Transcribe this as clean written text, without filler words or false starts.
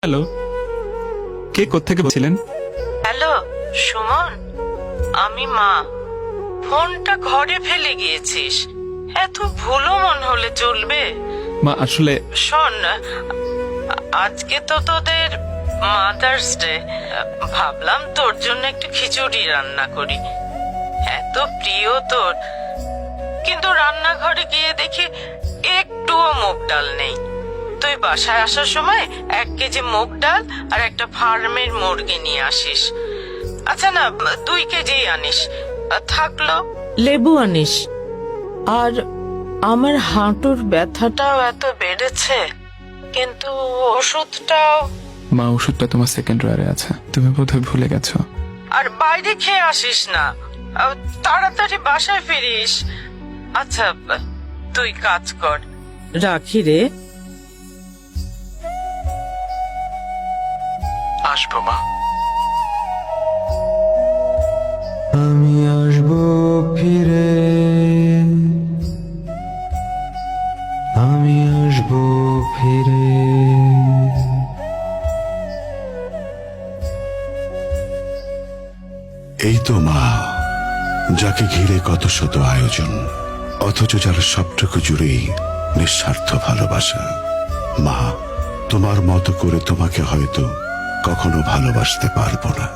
Hello, কে কোত্থেকে বলছিলেন? Hello Suman, আমি মা। ফোনটা ঘরে ফেলে গিয়েছিস, এত ভুলো মন হলে চলবে? মা আসলে শোন, আজকে তো তোদের মাদার্স ডে, ভাবলাম তোর জন্য একটু খিচুড়ি রান্না করি, এত প্রিয় তোর। কিন্তু রান্নাঘরে গিয়ে দেখি একটুও মুগ ডাল নেই। তুই বাসায় আসার সময় 1 কেজি মুগ ডাল আর একটা ফার্মের মুরগি নিয়ে আসিস। আচ্ছা না, 2 কেজি আনিস। থাকলো লেবু আনিস। আর আমার হাঁটুর ব্যথাটাও এত বেড়েছে, কিন্তু ওষুধটাও। মা, ওষুধটা তোমার সেকেন্ড ড্রয়ারে আছে, তুমি বোধহয় ভুলে গেছো। আর বাইরে খেয়ে আসিস না, তাড়াতাড়ি বাসায় ফিরিস। আচ্ছা তুই কাজ কর, রাখি রে। আসবো মা। আমি আসবো ফিরে, আমি আসবো ফিরে। এই তো মা, যাকে ঘিরে কত শত আয়োজন, অথচ যার সবটুকু জুড়েই নিঃস্বার্থ ভালোবাসা। মা, তোমার মতো করে তোমাকে হয়তো কখনো ভালোবাসতে পারবো না।